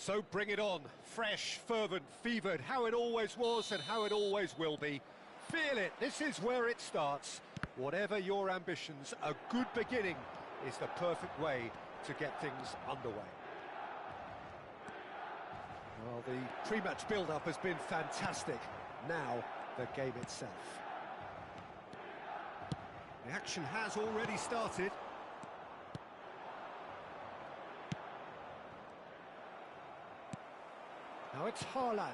So bring it on, fresh, fervent, fevered, how it always was and how it always will be. Feel it, this is where it starts. Whatever your ambitions, a good beginning is the perfect way to get things underway. Well, the pre-match build-up has been fantastic. Now, the game itself. The action has already started. Now it's Haaland.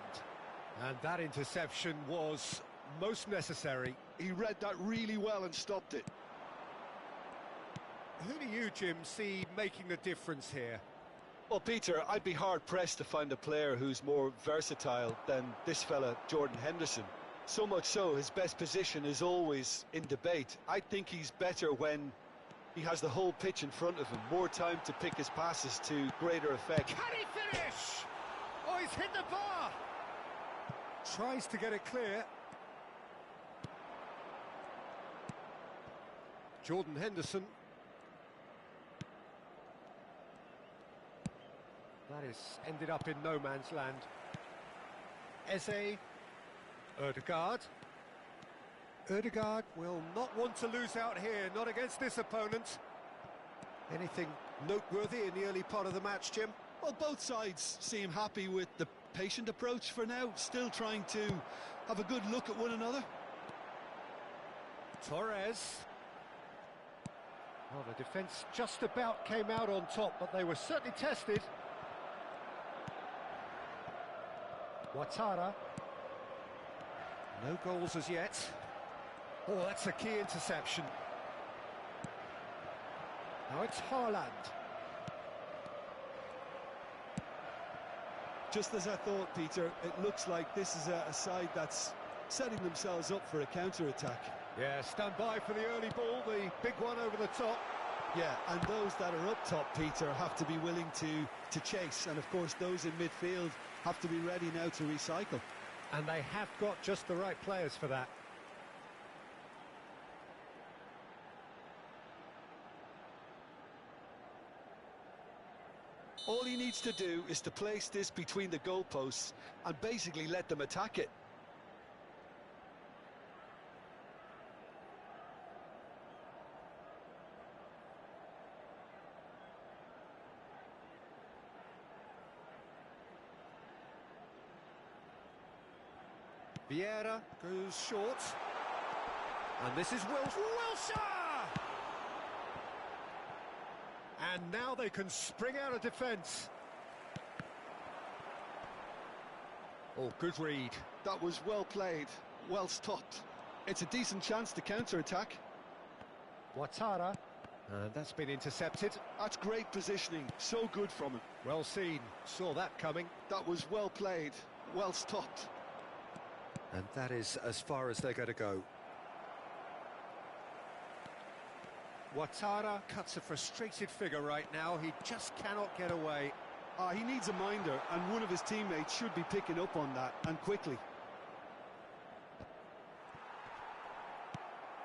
And that interception was most necessary. He read that really well and stopped it. Who do you, Jim, see making the difference here? Well, Peter, I'd be hard-pressed to find a player who's more versatile than this fella, Jordan Henderson. So much so, his best position is always in debate. I think he's better when he has the whole pitch in front of him, more time to pick his passes to greater effect. Can he finish? Oh, he's hit the bar! Tries to get it clear. Jordan Henderson. That is ended up in no man's land. Eze. Ødegaard. Ødegaard will not want to lose out here, not against this opponent. Anything noteworthy in the early part of the match, Jim? Well, both sides seem happy with the patient approach for now, still trying to have a good look at one another. Torres. Well, the defence just about came out on top, but they were certainly tested. Ouattara. No goals as yet. Oh, that's a key interception. Now it's Haaland. Just as I thought, Peter, it looks like this is a side that's setting themselves up for a counter-attack. Yeah, stand by for the early ball, the big one over the top. Yeah, and those that are up top, Peter, have to be willing to chase. And, of course, those in midfield have to be ready now to recycle. And they have got just the right players for that. All he needs to do is to place this between the goalposts and basically let them attack it. Vieira goes short. And this is Wilshere! And now they can spring out of defence. Oh, good read. That was well played, well stopped. It's a decent chance to counter-attack. Ouattara. And that's been intercepted. That's great positioning, so good from him. Well seen, saw that coming. That was well played, well stopped. And that is as far as they're going to go. Ouattara cuts a frustrated figure right now. He just cannot get away. He needs a minder, and one of his teammates should be picking up on that, and quickly.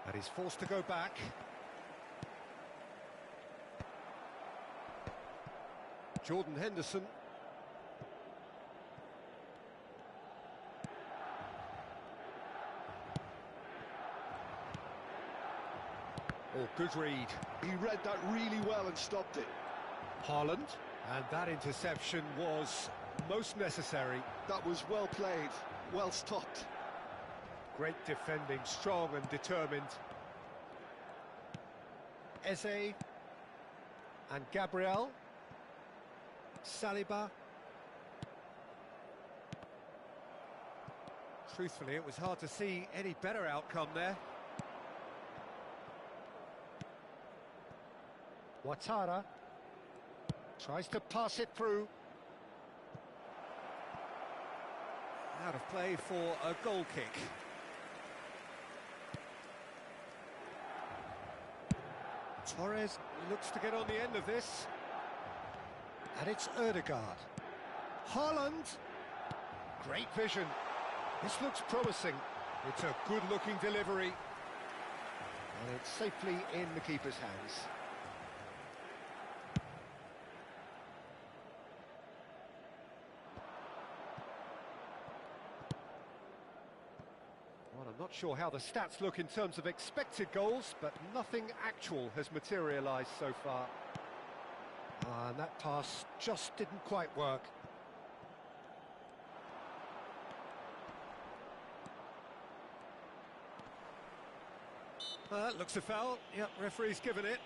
And he's forced to go back. Jordan Henderson. Oh, good read. He read that really well and stopped it. Haaland. And that interception was most necessary. That was well played, well stopped. Great defending, strong and determined. Eze. And Gabriel. Saliba. Truthfully, it was hard to see any better outcome there. Ouattara tries to pass it through. Out of play for a goal kick. Torres looks to get on the end of this. And it's Ødegaard. Haaland. Great vision. This looks promising. It's a good-looking delivery. And it's safely in the keeper's hands. Not sure how the stats look in terms of expected goals, but nothing actual has materialised so far. And that pass just didn't quite work. That looks a foul. Yep, referee's given it.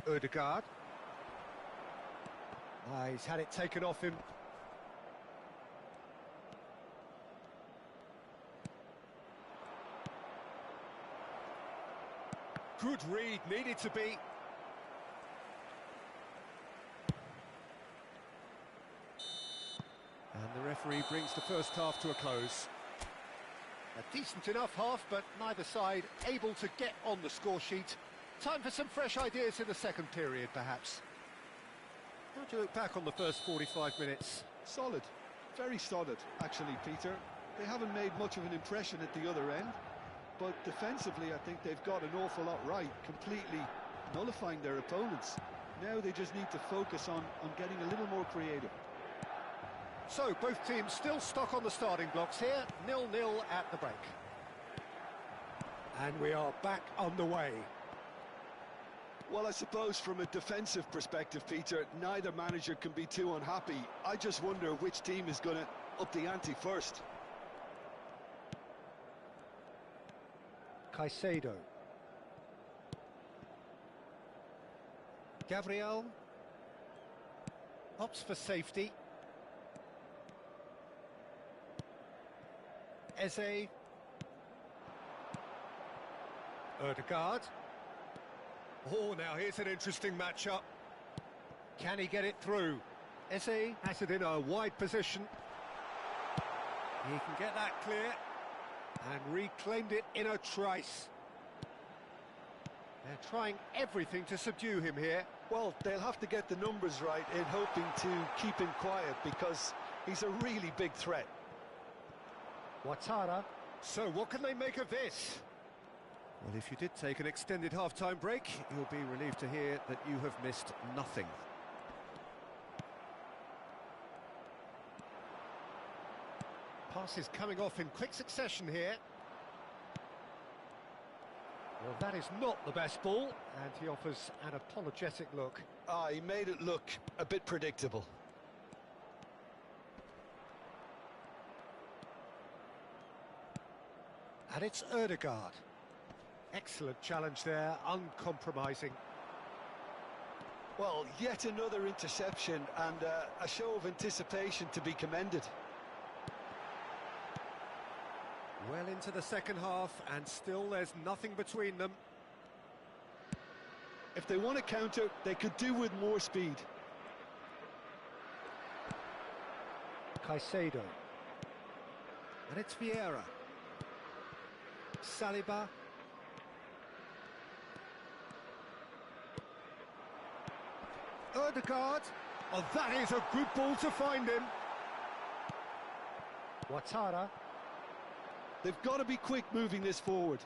Ødegaard. He's had it taken off him. Good read, needed to be. And the referee brings the first half to a close. A decent enough half, but neither side able to get on the score sheet. Time for some fresh ideas in the second period, perhaps. How do you look back on the first 45 minutes? Solid, very solid, actually, Peter. They haven't made much of an impression at the other end, but defensively I think they've got an awful lot right, completely nullifying their opponents. Now they just need to focus on getting a little more creative. So, both teams still stuck on the starting blocks here, 0-0 at the break. And we are back underway. Well, I suppose from a defensive perspective, Peter, neither manager can be too unhappy. I just wonder which team is going to up the ante first. Caicedo. Gabriel. Opts for safety. Eze. Ødegaard. Oh, now here's an interesting matchup. Can he get it through? Eze has it in a wide position. He can get that clear. And reclaimed it in a trice. They're trying everything to subdue him here. Well, they'll have to get the numbers right in hoping to keep him quiet because he's a really big threat. Ouattara. So what can they make of this? Well, if you did take an extended half-time break, you'll be relieved to hear that you have missed nothing. Passes coming off in quick succession here. Well, that is not the best ball, and he offers an apologetic look. He made it look a bit predictable. And it's Ødegaard. Excellent challenge there, uncompromising. Well, yet another interception and a show of anticipation to be commended. Well into the second half, and still there's nothing between them. If they want to counter, they could do with more speed. Caicedo. And it's Vieira. Saliba. Ødegaard. Oh, that is a good ball to find him. Ouattara. They've got to be quick moving this forward.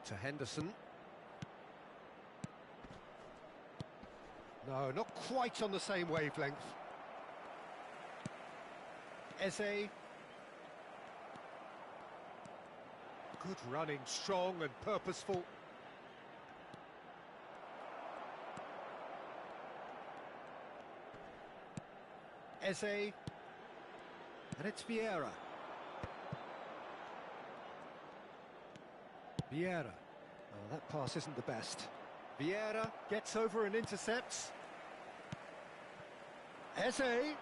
To Henderson. No, not quite on the same wavelength. Eze. Good running, strong and purposeful. Eze. And it's Vieira. Vieira. Oh, that pass isn't the best. Vieira gets over and intercepts. Eze.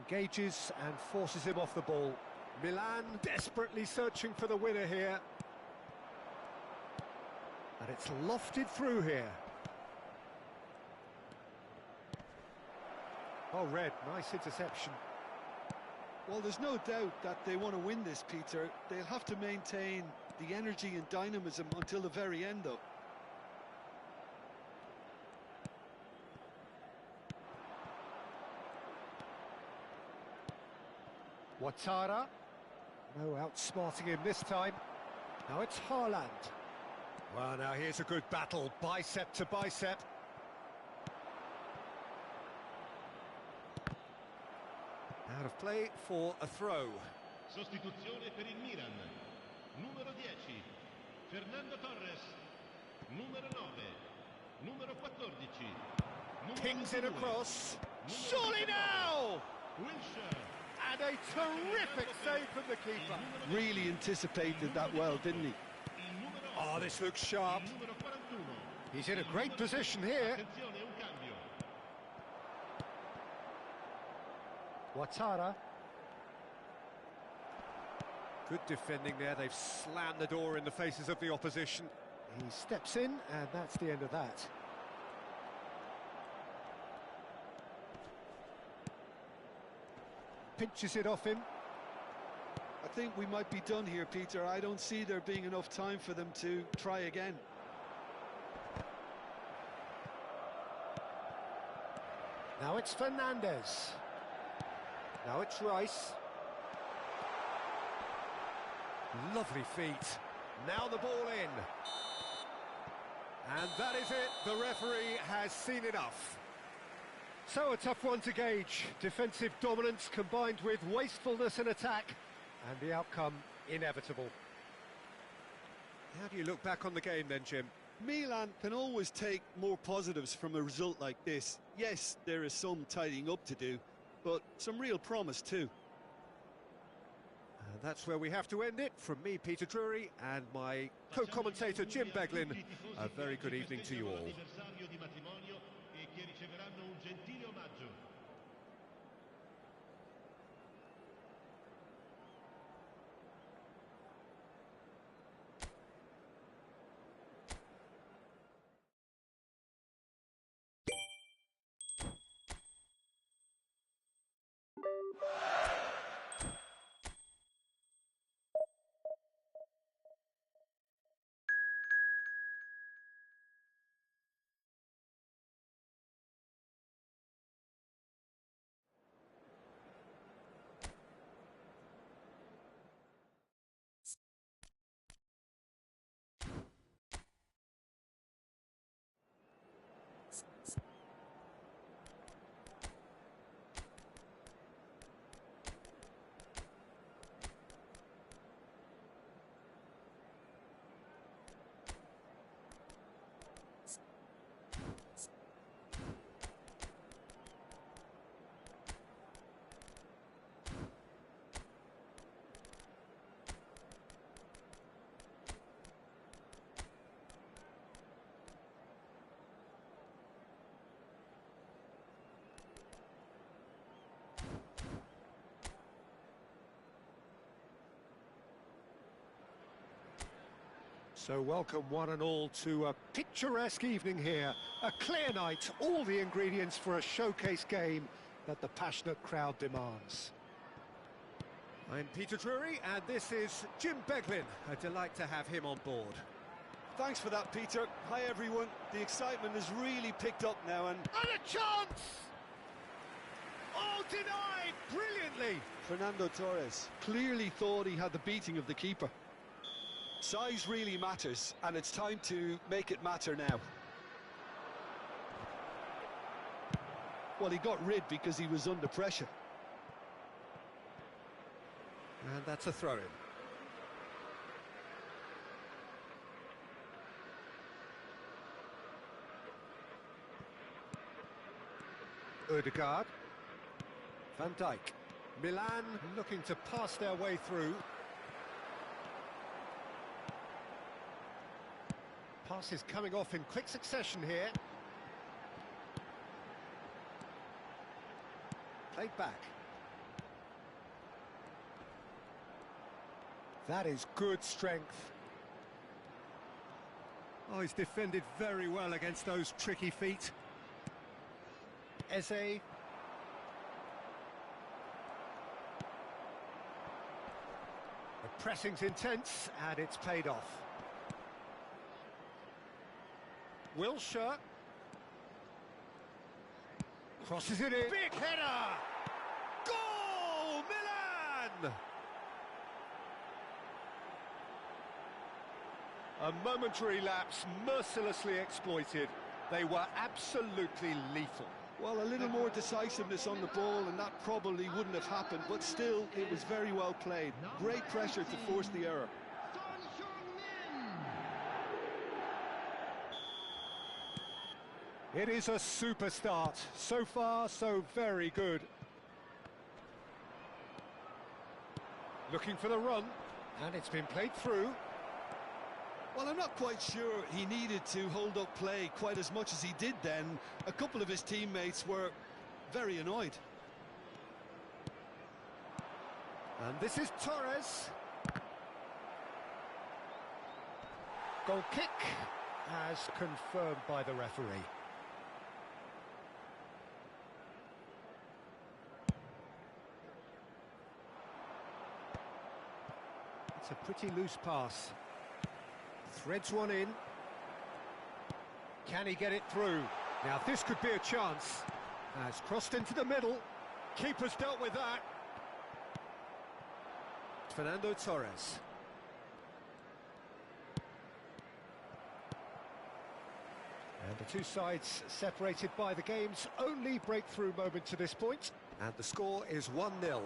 Engages and forces him off the ball. Milan desperately searching for the winner here. And it's lofted through here. Oh, Red, nice interception. Well, there's no doubt that they want to win this, Peter. They'll have to maintain the energy and dynamism until the very end, though. Ouattara. No outsmarting him this time. Now it's Haaland. Well, now here's a good battle, bicep to bicep. Out of play for a throw. Sostituzione per il Milan. Numero 10, Fernando Torres. Numero 9, numero 14. Pings it across. Surely now! Wilshere. And a terrific save from the keeper. Really anticipated that well, didn't he? Oh, this looks sharp. He's in a great position here. Ouattara. Good defending there. They've slammed the door in the faces of the opposition. He steps in, and that's the end of that. Pinches it off him. I think we might be done here, Peter. I don't see there being enough time for them to try again. Now it's Fernandez. Now it's Rice. Lovely feet. Now the ball in. And that is it. The referee has seen enough. So a tough one to gauge. Defensive dominance combined with wastefulness in attack. And the outcome inevitable. How do you look back on the game then, Jim? Milan can always take more positives from a result like this. Yes, there is some tidying up to do, but some real promise too. And that's where we have to end it. From me, Peter Drury, and my co-commentator, Jim Beglin, a very good evening to you all. So welcome one and all to a picturesque evening here. A clear night, all the ingredients for a showcase game that the passionate crowd demands. I'm Peter Drury and this is Jim Beglin. A delight to have him on board. Thanks for that, Peter. Hi everyone. The excitement has really picked up now and a chance! Oh, denied brilliantly! Fernando Torres clearly thought he had the beating of the keeper. Size really matters, and it's time to make it matter now. Well, he got rid because he was under pressure. And that's a throw-in. Ødegaard. Van Dijk. Milan looking to pass their way through. Passes coming off in quick succession here. Played back. That is good strength. Oh, he's defended very well against those tricky feet. Eze. The pressing's intense, and it's paid off. Wilshere. Crosses it in. Big header! Goal! Milan! A momentary lapse, mercilessly exploited. They were absolutely lethal. Well, a little more decisiveness on the ball and that probably wouldn't have happened, but still, it was very well played. Great pressure to force the error. It is a super start. So far, so very good. Looking for the run, and it's been played through. Well, I'm not quite sure he needed to hold up play quite as much as he did then. A couple of his teammates were very annoyed. And this is Torres. Goal kick, as confirmed by the referee. It's a pretty loose pass. Threads one in. Can he get it through? Now this could be a chance. Has crossed into the middle. Keeper's dealt with that. Fernando Torres. And the two sides separated by the game's only breakthrough moment to this point. And the score is 1-0. No,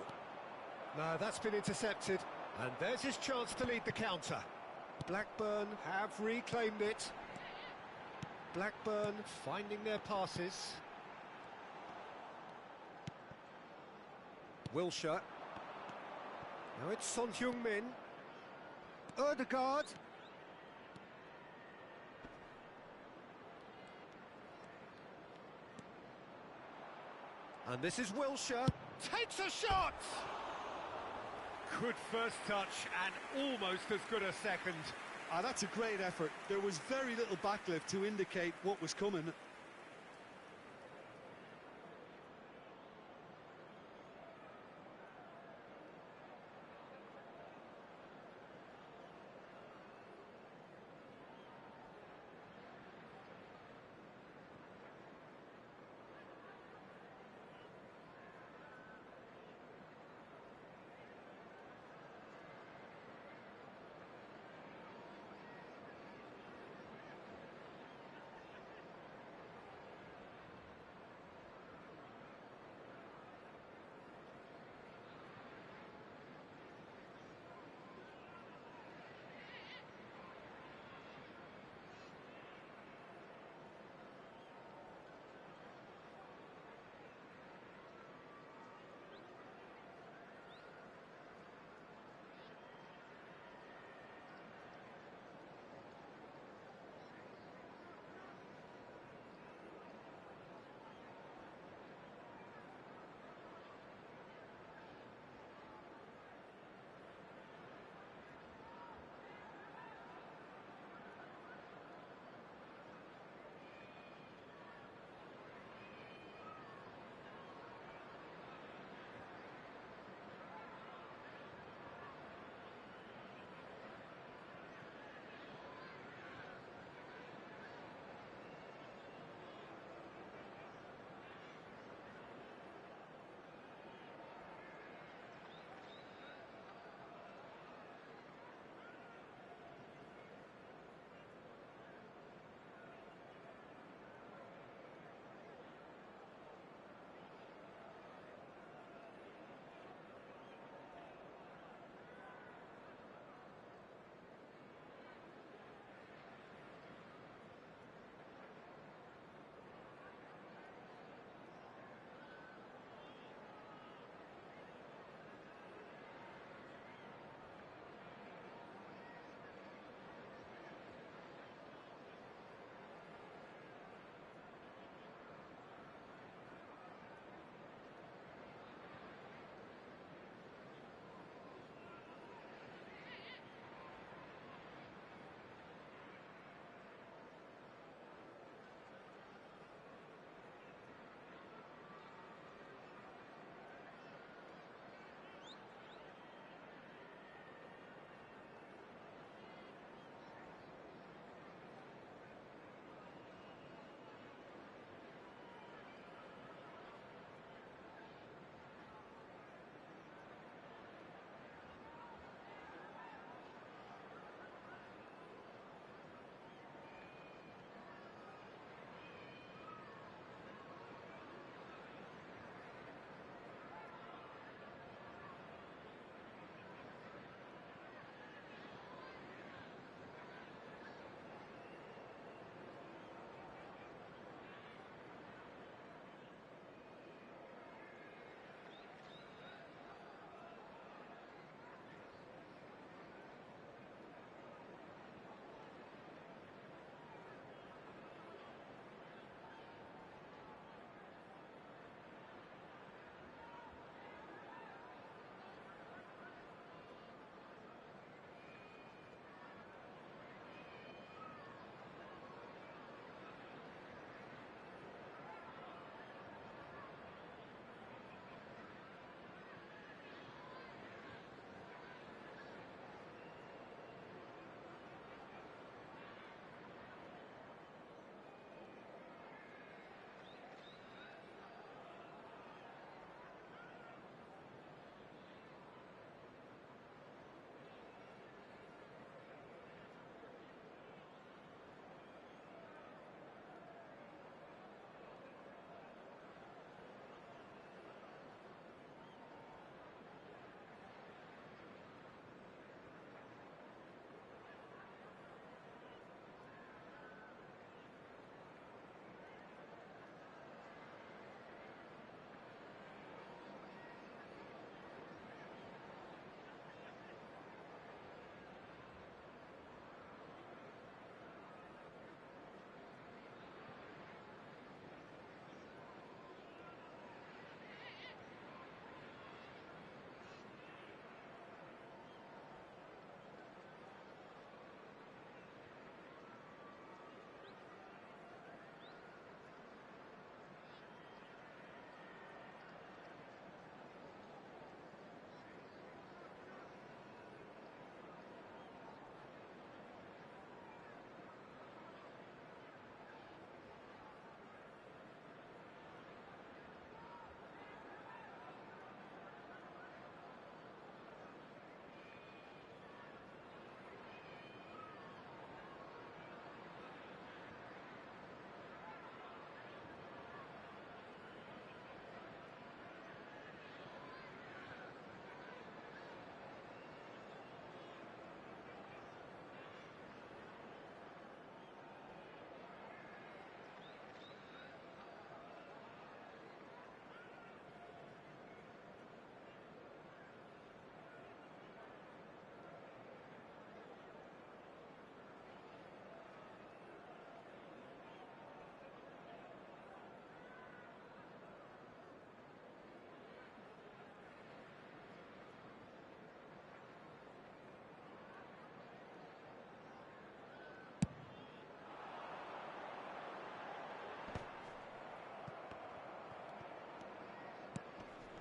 that's been intercepted. And there's his chance to lead the counter. Blackburn have reclaimed it. Blackburn finding their passes. Wilshere. Now it's Son Heung-min. Ødegaard. And this is Wilshere. Takes a shot! Good first touch and almost as good a second. That's a great effort. There was very little backlift to indicate what was coming.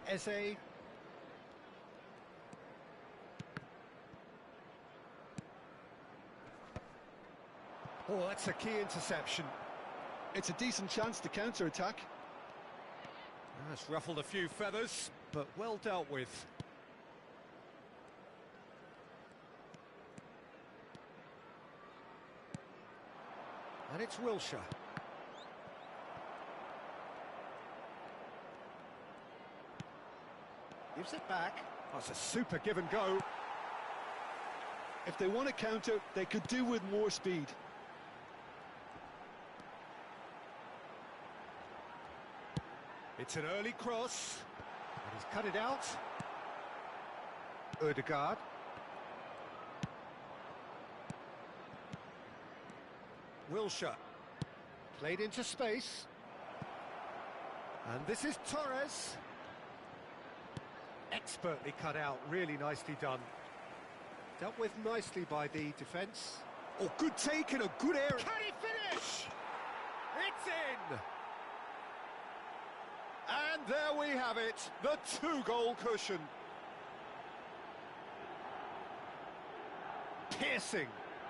Eze. Oh, that's a key interception. It's a decent chance to counter-attack. That's ruffled a few feathers, but well dealt with. And it's Wilshere. Gives it back. That's a super give and go. If they want to counter, they could do with more speed. It's an early cross. And he's cut it out. Ødegaard. Wilshere. Played into space. And this is Torres. Expertly cut out, really nicely done. Dealt with nicely by the defence. Oh, good take in a good area. Can he finish? It's in! And there we have it, the two-goal cushion.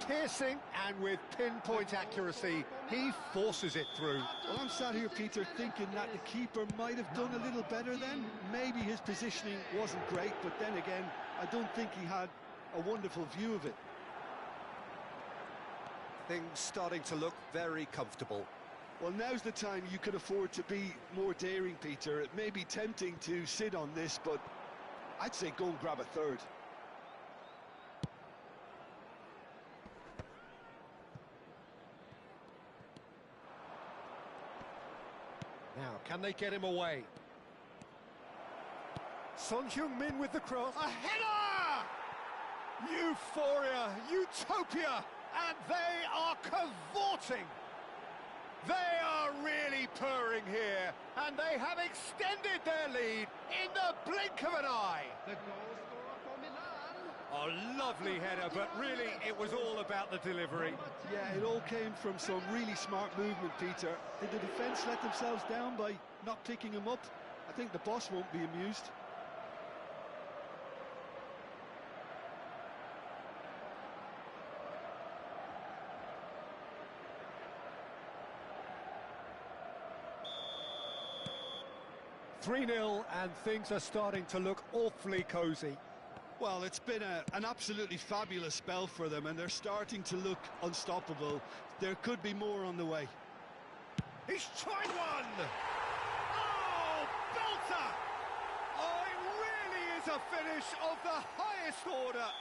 Piercing, and with pinpoint accuracy, he forces it through. Well, I'm sat here, Peter, thinking that the keeper might have done a little better then. Maybe his positioning wasn't great, but then again, I don't think he had a wonderful view of it. Things starting to look very comfortable. Well, now's the time you can afford to be more daring, Peter. It may be tempting to sit on this, but I'd say go and grab a third. Now, can they get him away? Son Heung-min with the cross. A header! Euphoria, utopia, and they are cavorting. They are really purring here, and they have extended their lead in the blink of an eye. The goal scorer for Milan. A lovely header, but really it was all about the delivery. Yeah, it all came from some really smart movement, Peter. Did the defence let themselves down by not picking him up? I think the boss won't be amused. (3-0) and things are starting to look awfully cosy. Well, it's been an absolutely fabulous spell for them, and they're starting to look unstoppable. There could be more on the way. He's tried one! Oh, belter! Oh, it really is a finish of the highest order.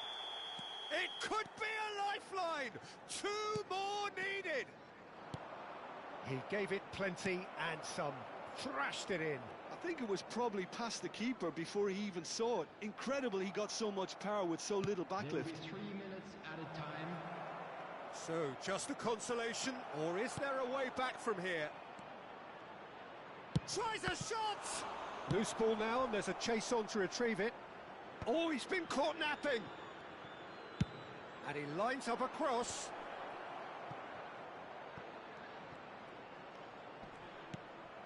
It could be a lifeline. 2 more needed. He gave it plenty and some. Thrashed it in. I think it was probably past the keeper before he even saw it. Incredible he got so much power with so little backlift. 3 minutes at a time. So, just a consolation, or is there a way back from here? Tries a shot! Loose ball now, and there's a chase on to retrieve it. Oh, he's been caught napping! And he lines up a cross.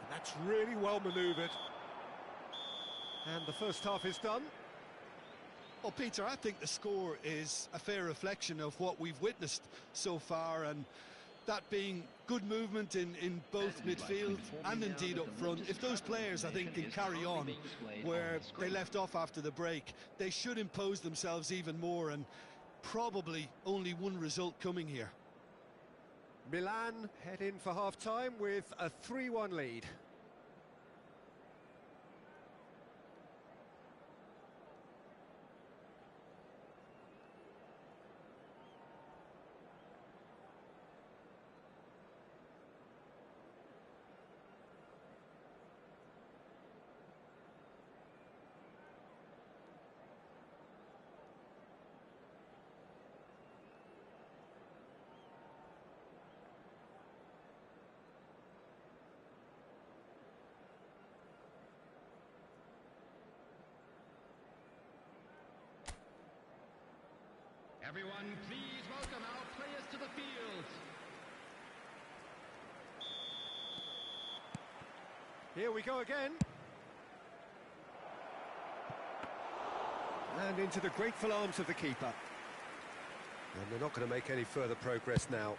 And that's really well manoeuvred. And the first half is done. Well, Peter, I think the score is a fair reflection of what we've witnessed so far, and that being good movement in both midfield and indeed up front. If those players, I think, can carry on where they left off after the break, they should impose themselves even more, and probably only one result coming here. Milan head in for half-time with a 3-1 lead. Everyone, please welcome our players to the field. Here we go again. And into the grateful arms of the keeper. And they're not going to make any further progress now.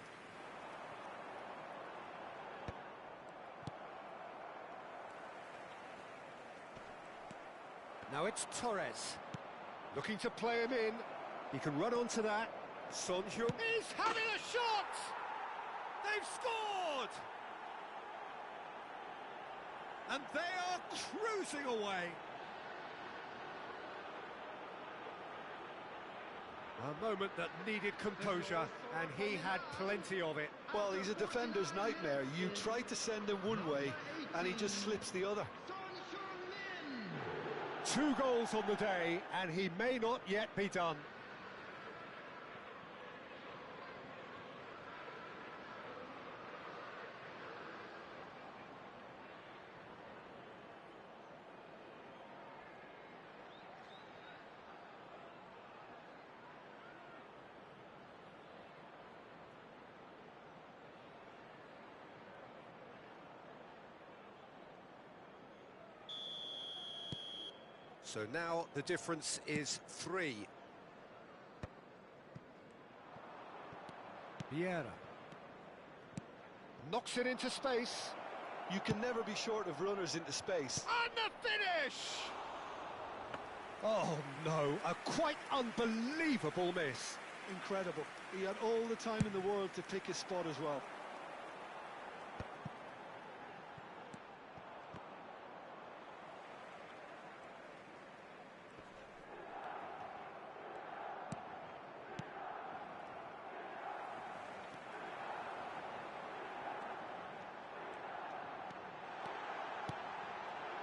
Now it's Torres. Looking to play him in. He can run onto that. Son Heung is having a shot! They've scored! And they are cruising away. A moment that needed composure, and he had plenty of it. Well, he's a defender's nightmare. You try to send him one way, and he just slips the other. 2 goals on the day, and he may not yet be done. So now the difference is 3. Vieira knocks it into space. You can never be short of runners into space. And the finish! Oh no, a quite unbelievable miss. Incredible. He had all the time in the world to pick his spot as well.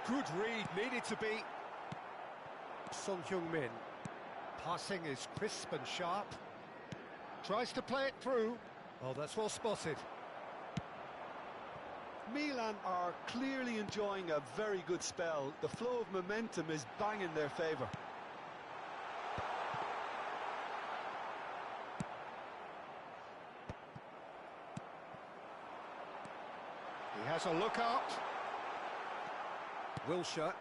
Good read, needed to be. Son Heung-min. Passing is crisp and sharp. Tries to play it through. Oh, that's well spotted. Milan are clearly enjoying a very good spell. The flow of momentum is bang in their favour. He has a look up. Wilshere.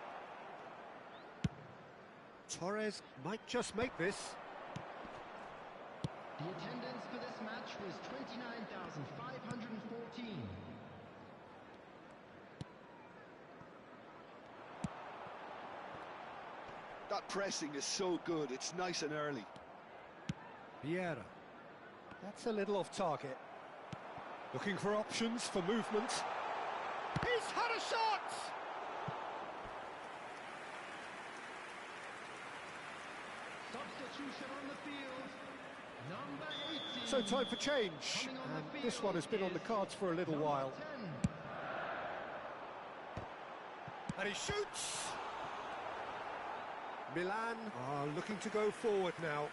Torres might just make this. The attendance for this match was 29,514. That pressing is so good, it's nice and early. Vieira. That's a little off target. Looking for options for movement. He's had a shot! Substitution on the field. Number 18. So time for change. And this one has been on the cards for a little while. 10. And he shoots! Milan are looking to go forward now.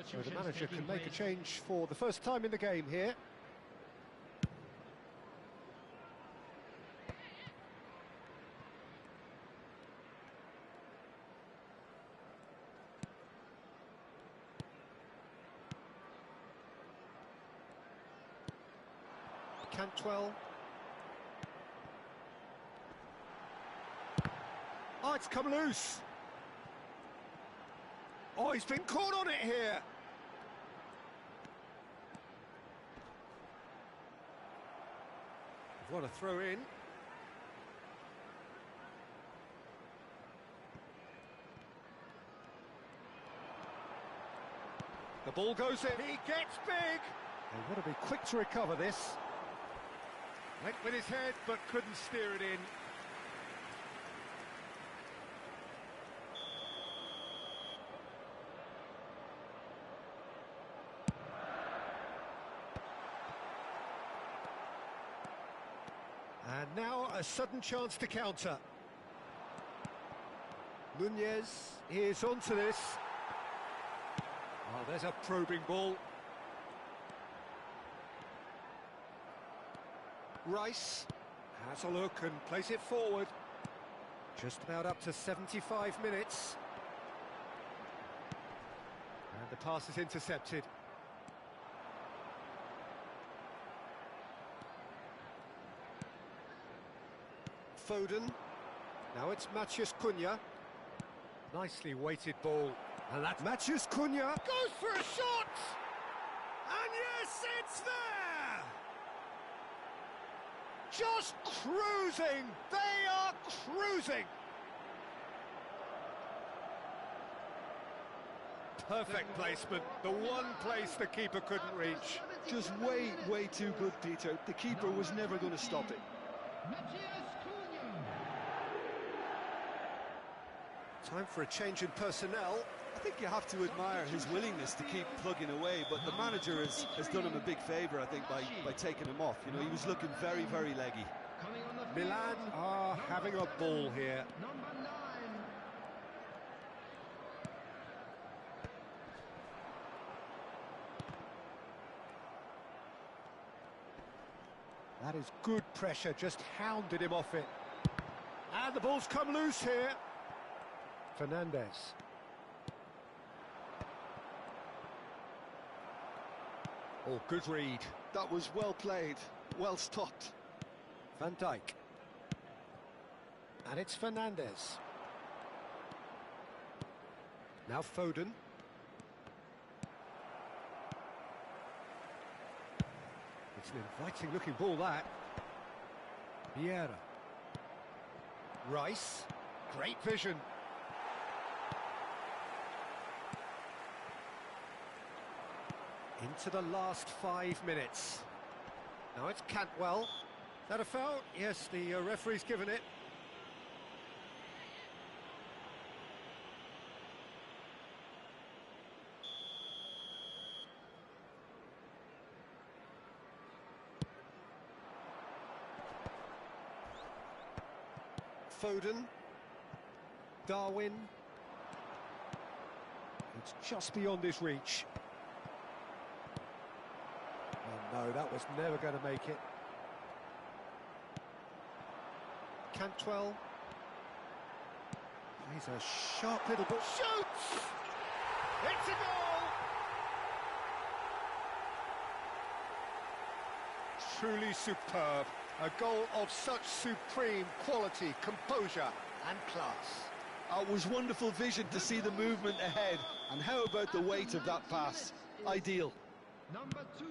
So the manager can make a change for the first time in the game here. Cantwell. Oh, it's come loose. Oh, he's been caught on it here. What a throw in. The ball goes in. He gets big. And what to be quick to recover this. Went with his head, but couldn't steer it in. And And now a sudden chance to counter. Nunez is onto this. Oh, there's a probing ball. Rice has a look and plays it forward. Just about up to 75 minutes. And the pass is intercepted. Foden. Now it's Matheus Cunha. Nicely weighted ball. And that's Matheus Cunha. Goes for a shot! And yes, it's there! Just cruising! They are cruising! Perfect placement. The one place the keeper couldn't reach. Just way too good, Peter. The keeper was never going to stop it. Time for a change in personnel. I think you have to admire his willingness to keep plugging away, but the manager has done him a big favour, I think, by taking him off. You know, he was looking very leggy. Milan are having a ball here. Number 9. That is good pressure, just hounded him off it. And the ball's come loose here. Fernandez. Oh, good read. That was well played, well stopped. Van Dijk. And it's Fernandez. Now Foden. It's an inviting looking ball, that. Vieira. Rice. Great vision. Into the last 5 minutes. Now it's Cantwell. Is that a foul? Yes, the referee's given it. Foden. Darwin. It's just beyond his reach. Oh no, that was never going to make it. Cantwell. He's a sharp little ball. Shoots! It's a goal! Truly superb. A goal of such supreme quality, composure and class. It was wonderful vision to see the movement ahead. And how about the weight of that pass? Ideal. Number 2.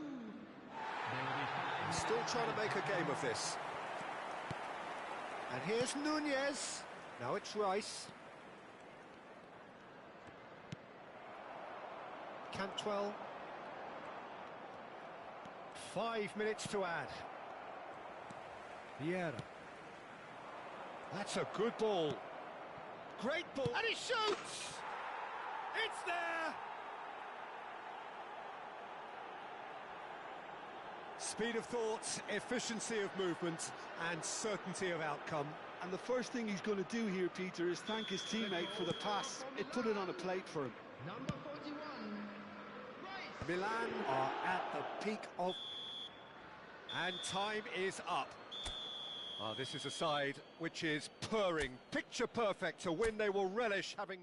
Still trying to make a game of this. And here's Nunez. Now it's Rice. Cantwell. 5 minutes to add. Vieira. That's a good ball. Great ball. And he shoots! It's there! Speed of thought, efficiency of movement, and certainty of outcome. And the first thing he's going to do here, Peter, is thank his teammate for the pass. It put it on a plate for him. Number 41. Rice. Milan are at the peak of... And time is up. This is a side which is purring, picture perfect, to win they will relish having...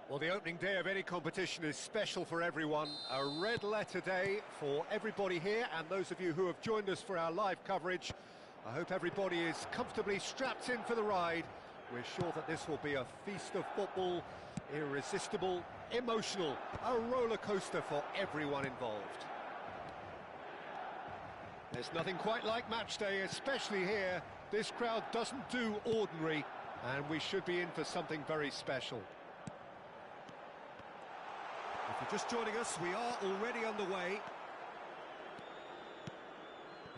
Well, the opening day of any competition is special for everyone. A red letter day for everybody here, and those of you who have joined us for our live coverage. I hope everybody is comfortably strapped in for the ride. We're sure that this will be a feast of football, irresistible, emotional, a roller coaster for everyone involved. There's nothing quite like match day, especially here. This crowd doesn't do ordinary, and we should be in for something very special. If you're just joining us, we are already underway.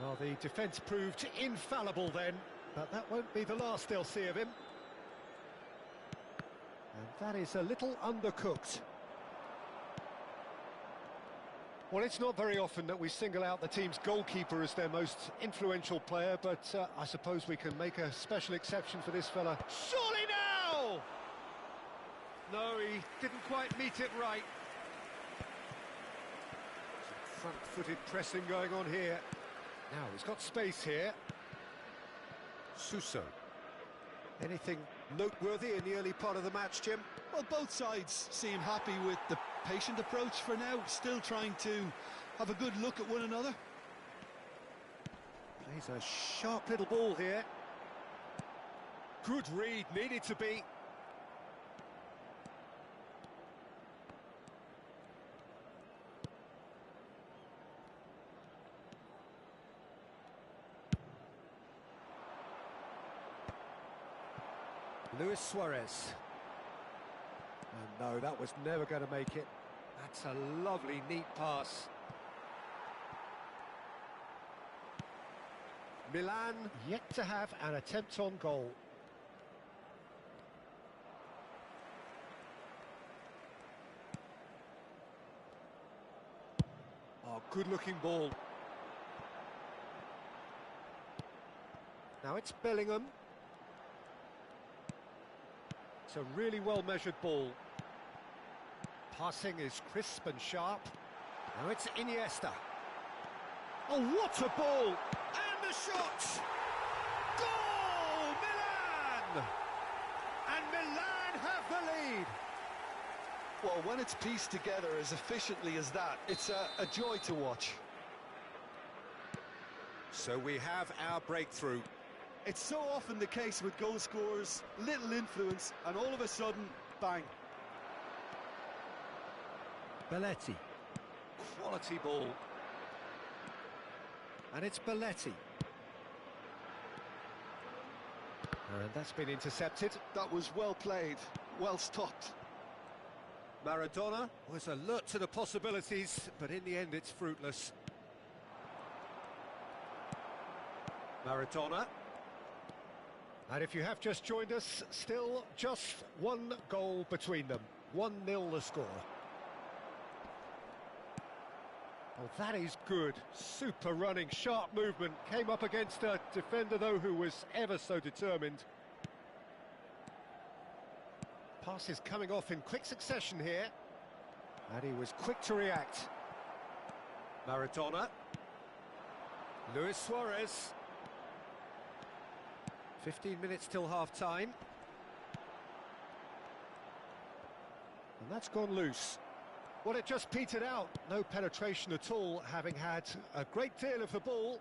Well, the defence proved infallible then, but that won't be the last they'll see of him. And that is a little undercooked. Well, it's not very often that we single out the team's goalkeeper as their most influential player, but I suppose we can make a special exception for this fella. Surely now! No, he didn't quite meet it right. Some front-footed pressing going on here. Now, he's got space here. Suso. Anything noteworthy in the early part of the match, Jim? Well, both sides seem happy with the patient approach for now, still trying to have a good look at one another. Plays a sharp little ball here. Good read, needed to be. Luis Suarez. Oh, no, that was never going to make it. That's a lovely, neat pass. Milan yet to have an attempt on goal. Oh, good-looking ball. Now it's Bellingham. It's a really well-measured ball. Passing is crisp and sharp. Now it's Iniesta. Oh, what a ball! And the shot! Goal! Milan! And Milan have the lead! Well, when it's pieced together as efficiently as that, it's a joy to watch. So we have our breakthrough. It's so often the case with goal scorers, little influence, and all of a sudden, bang. Belletti. Quality ball. And it's Belletti. And that's been intercepted. That was well played, well stopped. Maradona was alert to the possibilities, but in the end it's fruitless. Maradona. And if you have just joined us, still just one goal between them. 1-0 the score. Well, that is good. Super running, sharp movement. Came up against a defender, though, who was ever so determined. Pass is coming off in quick succession here. And he was quick to react. Maradona. Luis Suarez. 15 minutes till half-time. And that's gone loose. Well, it just petered out. No penetration at all, having had a great deal of the ball.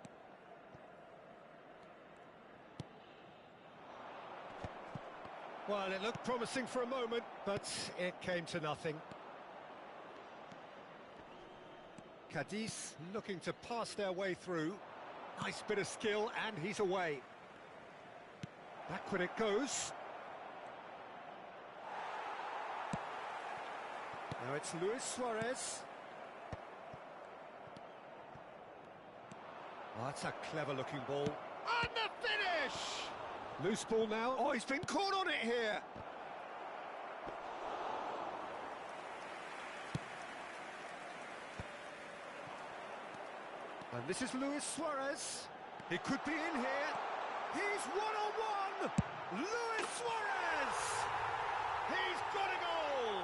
Well, it looked promising for a moment, but it came to nothing. Cadiz looking to pass their way through. Nice bit of skill, and he's away. Backward it goes. Now it's Luis Suarez. Oh, that's a clever-looking ball. And the finish! Loose ball now. Oh, he's been caught on it here. And this is Luis Suarez. He could be in here. He's one-on-one! Luis Suarez! He's got a goal!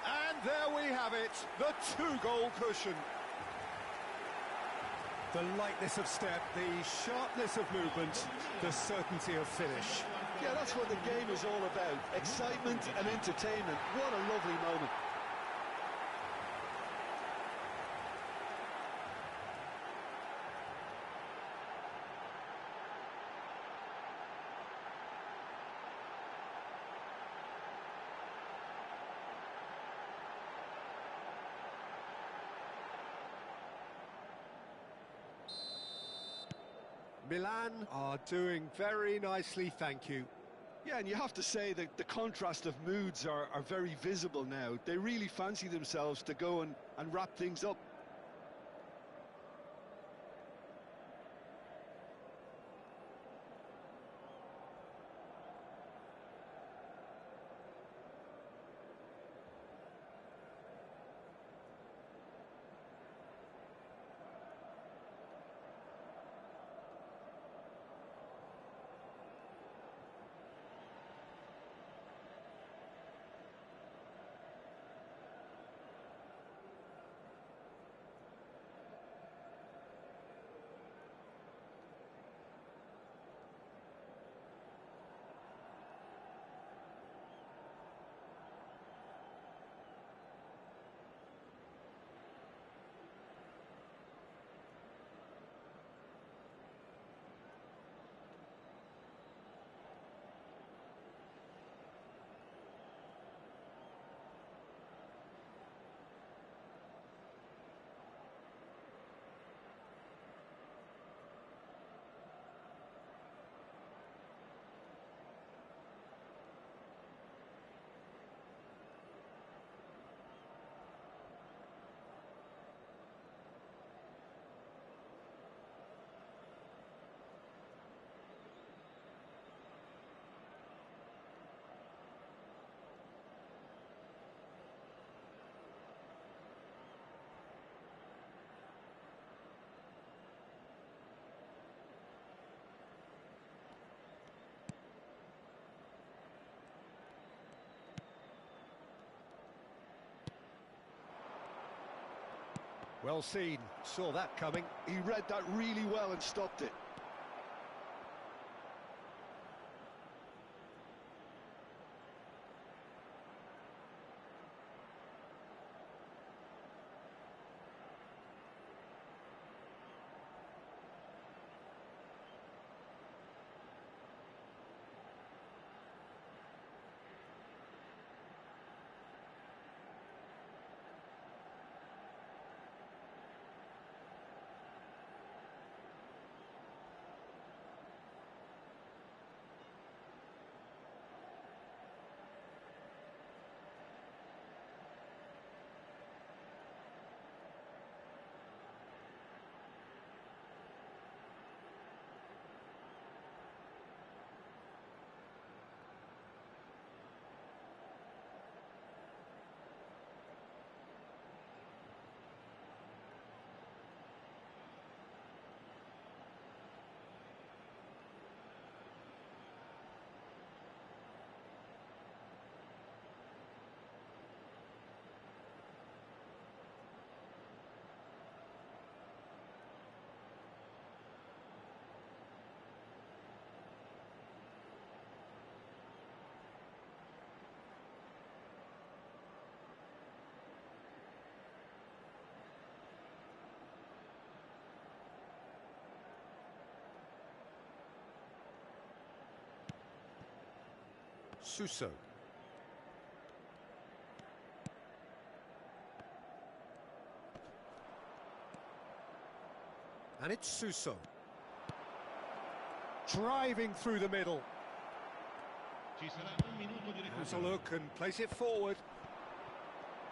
And there we have it, the two-goal cushion. The lightness of step, the sharpness of movement, the certainty of finish. Yeah, that's what the game is all about. Excitement and entertainment. What a lovely moment. Milan are doing very nicely, thank you. Yeah, and you have to say that the contrast of moods are very visible now. They really fancy themselves to go and wrap things up. Well seen, saw that coming. He read that really well and stopped it. Suso. And it's Suso. Driving through the middle. Has a look and place it forward.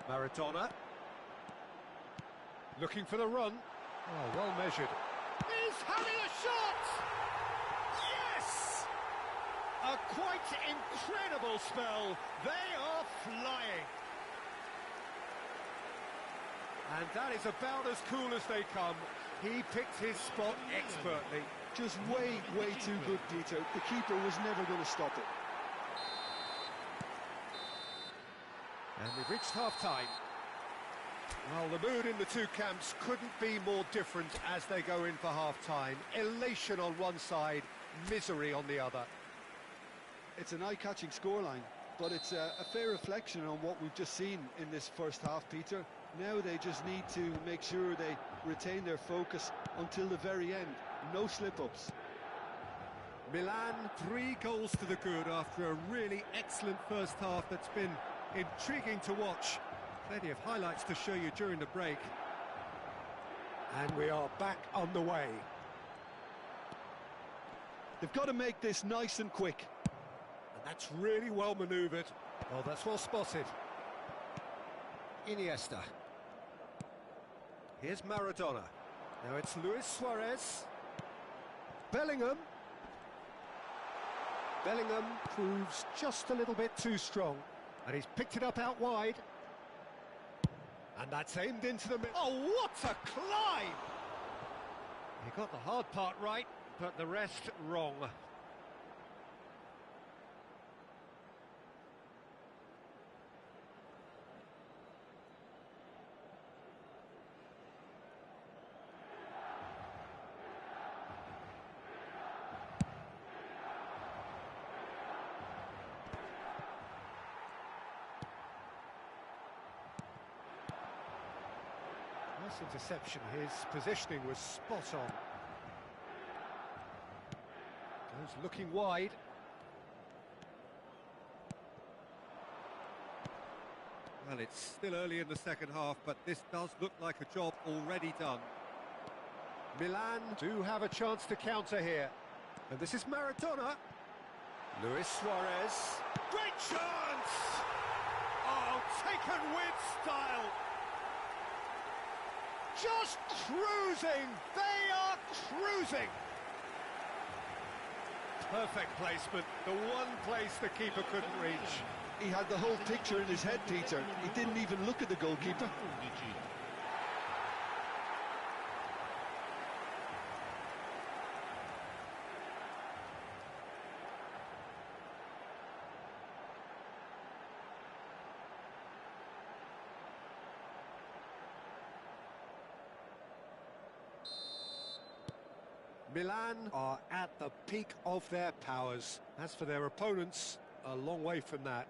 Maradona. Looking for the run. Oh, well measured. He's having a shot! Yes! A quite incredible spell. They are flying. And that is about as cool as they come. He picked his spot expertly. Just way too good, Dieter. The keeper was never going to stop it. And we've reached half-time. Well, the mood in the two camps couldn't be more different as they go in for half-time. Elation on one side, misery on the other. it's an eye-catching scoreline, but it's a fair reflection on what we've just seen in this first half, Peter. Now they just need to make sure they retain their focus until the very end. No slip-ups. Milan, 3 goals to the good after a really excellent first half that's been intriguing to watch. Plenty of highlights to show you during the break. And we are back on the way. They've got to make this nice and quick. And that's really well manoeuvred. Oh, that's well spotted. Iniesta. Here's Maradona. Now it's Luis Suarez. Bellingham. Bellingham proves just a little bit too strong. And he's picked it up out wide. And that's aimed into the middle. Oh, what a climb! He got the hard part right, but the rest wrong. Nice interception. His positioning was spot on. Goes looking wide. Well, it's still early in the second half, but this does look like a job already done. Milan do have a chance to counter here. And this is Maradona. Luis Suarez. Great chance! Oh, taken with style. Just cruising! They are cruising! Perfect placement, the one place the keeper couldn't reach. He had the whole picture in his head, Peter. He didn't even look at the goalkeeper. Milan are at the peak of their powers. As for their opponents, a long way from that.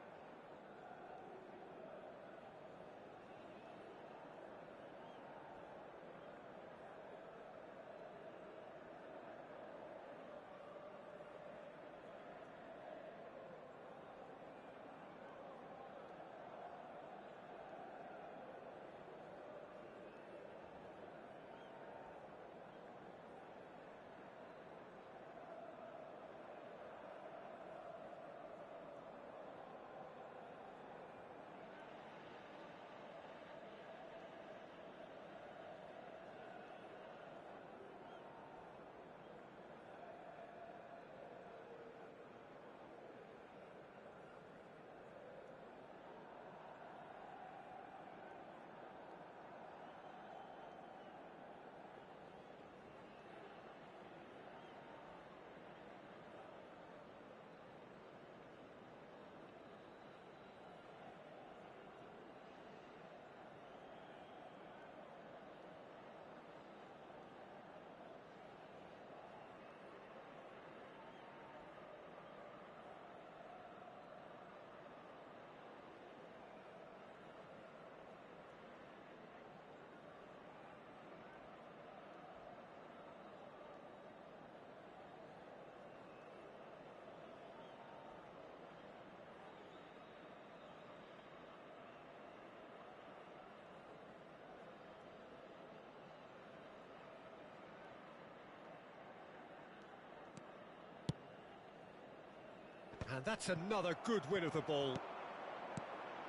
And that's another good win of the ball.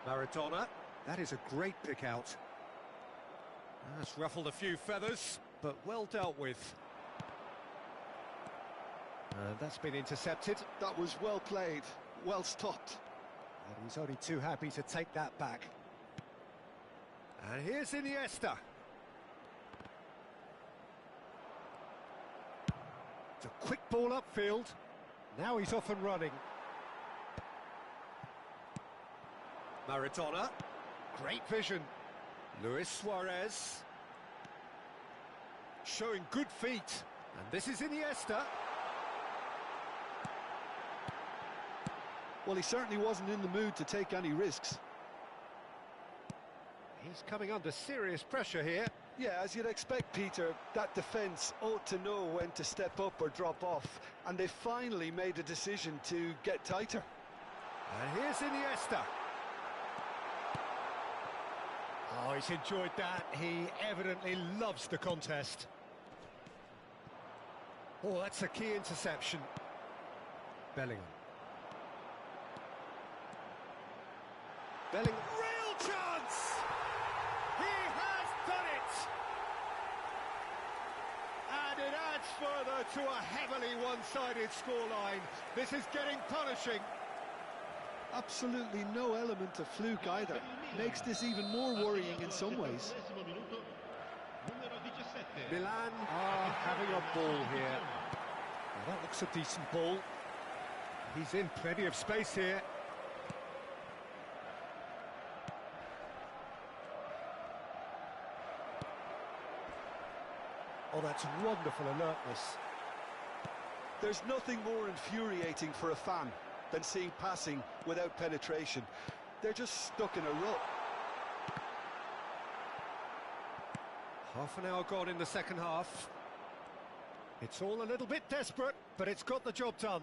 Maradona, that is a great pick out. That's ruffled a few feathers, but well dealt with. And that's been intercepted. That was well played, well stopped. And he's only too happy to take that back. And here's Iniesta. It's a quick ball upfield. Now he's off and running. Maradona, great vision. Luis Suarez, showing good feet. And this is Iniesta. Well, he certainly wasn't in the mood to take any risks. He's coming under serious pressure here. Yeah, as you'd expect, Peter, that defence ought to know when to step up or drop off, and they finally made a decision to get tighter. And here's Iniesta. Oh, he's enjoyed that. He evidently loves the contest. Oh, that's a key interception. Bellingham. Bellingham. Real chance! He has done it! And it adds further to a heavily one-sided scoreline. This is getting punishing. Absolutely no element of fluke either. Makes this even more worrying in some ways. Milan are having a ball here. Now that looks a decent ball. He's in plenty of space here. Oh, that's wonderful alertness. There's nothing more infuriating for a fan than seeing passing without penetration. They're just stuck in a rut. Half an hour gone in the second half. It's all a little bit desperate, but it's got the job done.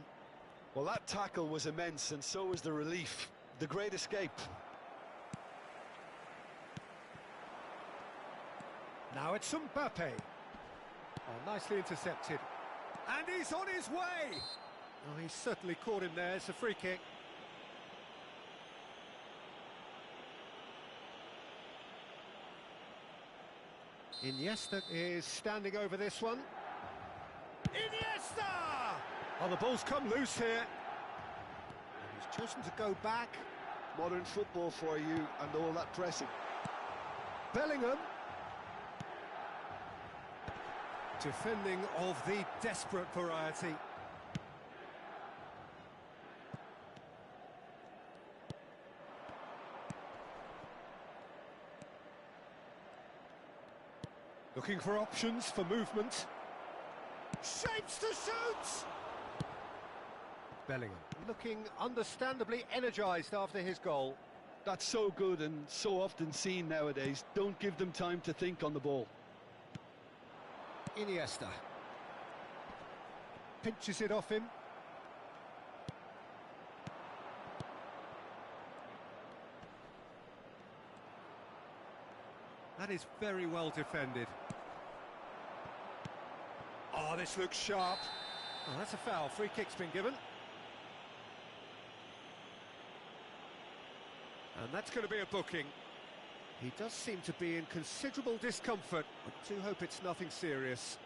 Well, that tackle was immense, and so was the relief. The great escape. Now it's Mbappe. Oh, nicely intercepted. And he's on his way! Oh, he's certainly caught him there. It's a free kick. Iniesta is standing over this one. Iniesta! Oh, the ball's come loose here. And he's chosen to go back. Modern football for you, and all that pressing. Bellingham. Defending of the desperate variety. Looking for options for movement. Shapes to shoot! Bellingham looking understandably energised after his goal. That's so good and so often seen nowadays. Don't give them time to think on the ball. Iniesta pinches it off him. That is very well defended. Oh, this looks sharp. Oh, that's a foul. Free kick's been given. And that's going to be a booking. He does seem to be in considerable discomfort. I do hope it's nothing serious.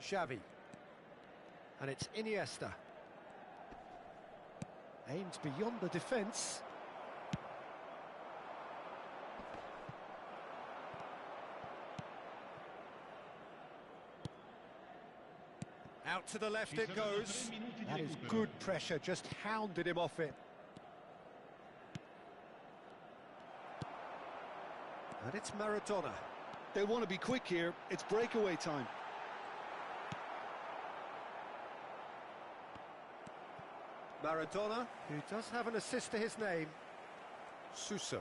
Xavi. And it's Iniesta. Aimed beyond the defence. Out to the left it goes. That is good pressure, just hounded him off it. And it's Maradona. They want to be quick here. It's breakaway time. Maradona, who does have an assist to his name. Suso.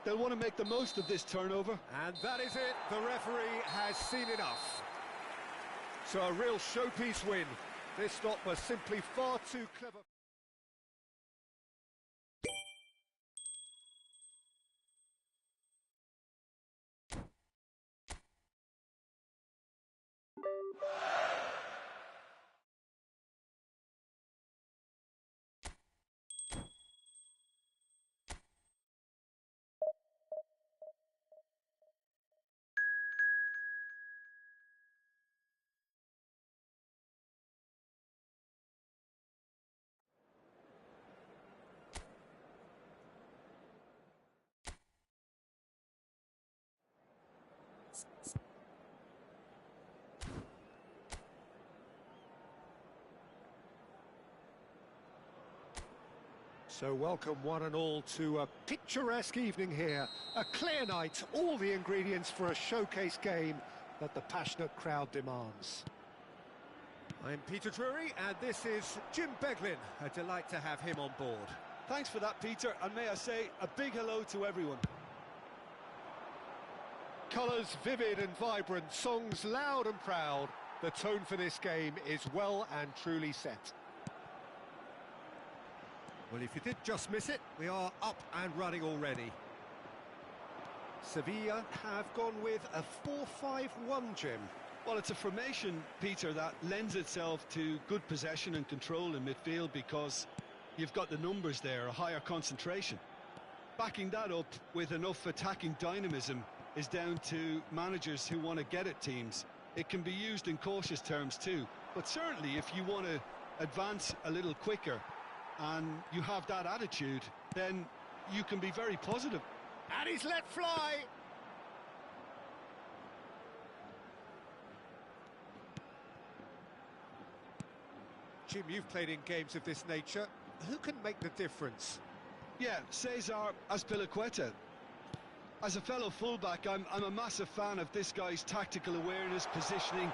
They'll want to make the most of this turnover. And that is it. The referee has seen enough. So a real showpiece win. This stop was simply far too clever. So welcome one and all to a picturesque evening here. A clear night, all the ingredients for a showcase game. that the passionate crowd demands. I'm Peter Drury, and this is Jim Beglin. A delight to have him on board. Thanks for that, Peter, and may I say a big hello to everyone. Colours vivid and vibrant, songs loud and proud. The tone for this game is well and truly set. Well, if you did just miss it, we are up and running already. Sevilla have gone with a 4-5-1, Jim. Well, it's a formation, Peter, that lends itself to good possession and control in midfield because you've got the numbers there, a higher concentration. Backing that up with enough attacking dynamism is down to managers who want to get at teams. It can be used in cautious terms too, but certainly if you want to advance a little quicker and you have that attitude, then you can be very positive. And he's let fly! Jim, you've played in games of this nature. Who can make the difference? Yeah, Cesar Azpilicueta. As a fellow fullback, I'm a massive fan of this guy's tactical awareness, positioning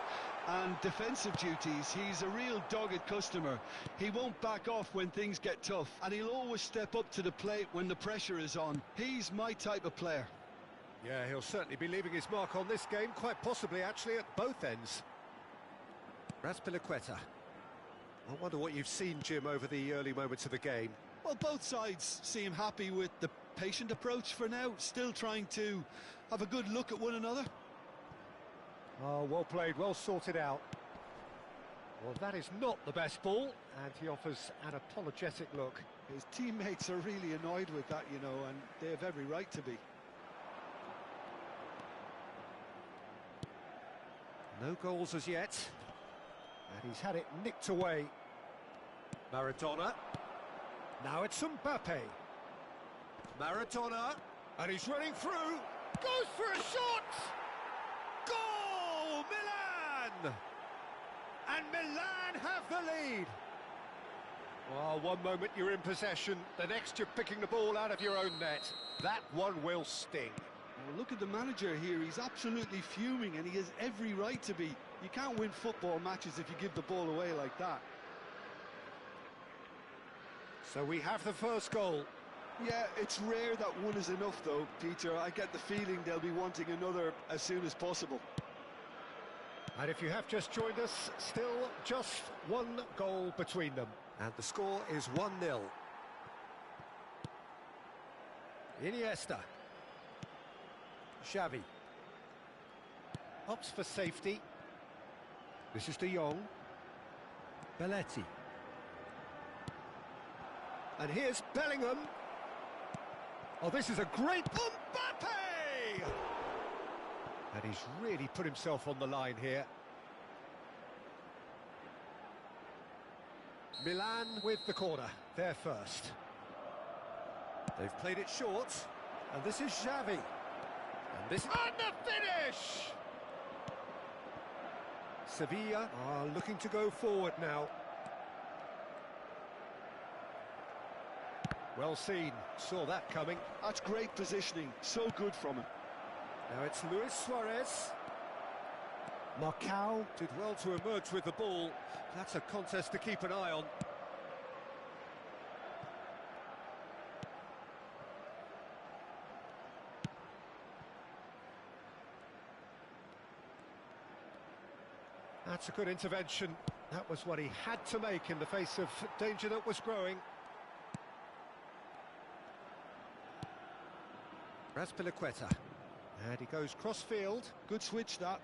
and defensive duties. He's a real dogged customer. He won't back off when things get tough, and he'll always step up to the plate when the pressure is on. He's my type of player. Yeah, he'll certainly be leaving his mark on this game, quite possibly actually at both ends. Azpilicueta. I wonder what you've seen, Jim, over the early moments of the game. Well, both sides seem happy with the patient approach for now, still trying to have a good look at one another. Oh, well played, well sorted out. Well, that is not the best ball, and he offers an apologetic look. His teammates are really annoyed with that, you know, and they have every right to be. No goals as yet, and he's had it nicked away. Maradona. Now it's Mbappe. Maradona, and he's running through. Goes for a shot! Goal! Milan! And Milan have the lead. Well, one moment you're in possession, the next you're picking the ball out of your own net. That one will sting. Well, look at the manager here, he's absolutely fuming and he has every right to be. You can't win football matches if you give the ball away like that. So we have the first goal. Yeah, it's rare that one is enough though, Peter. I get the feeling they'll be wanting another as soon as possible. And if you have just joined us, still just one goal between them. And the score is 1-0. Iniesta. Xavi. Opts for safety. This is De Jong. Belletti. And here's Bellingham. Oh, this is a great... Mbappe! And he's really put himself on the line here. Milan with the corner. They're first. They've played it short. And this is Xavi. And this... And the finish! Sevilla are looking to go forward now. Well seen, saw that coming. That's great positioning, so good from him. Now it's Luis Suarez. Marcao did well to emerge with the ball. That's a contest to keep an eye on. That's a good intervention. That was what he had to make in the face of danger that was growing. Azpilicueta. And he goes cross-field. Good switch, that.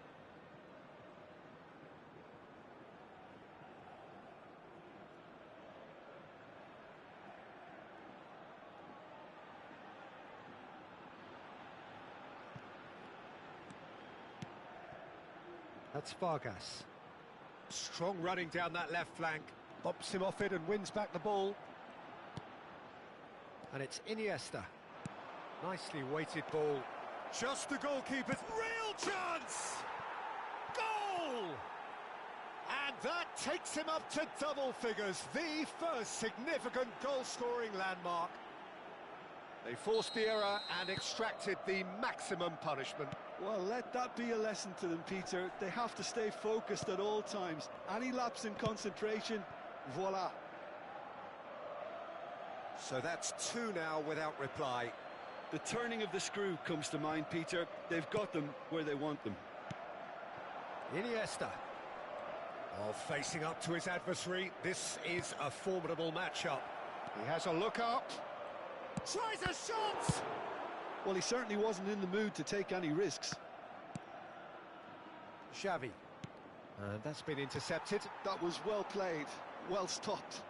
That's Vargas. Strong running down that left flank. Bumps him off it and wins back the ball. And it's Iniesta. Nicely weighted ball. Just the goalkeeper's real chance! Goal! And that takes him up to double figures. The first significant goal-scoring landmark. They forced the error and extracted the maximum punishment. Well, let that be a lesson to them, Peter. They have to stay focused at all times. Any lapse in concentration, voila. So that's two now without reply. The turning of the screw comes to mind, Peter. They've got them where they want them. Iniesta. Oh, facing up to his adversary, this is a formidable matchup. He has a look up. Tries a shot! Well, he certainly wasn't in the mood to take any risks. Xavi. And that's been intercepted. That was well played, well stopped.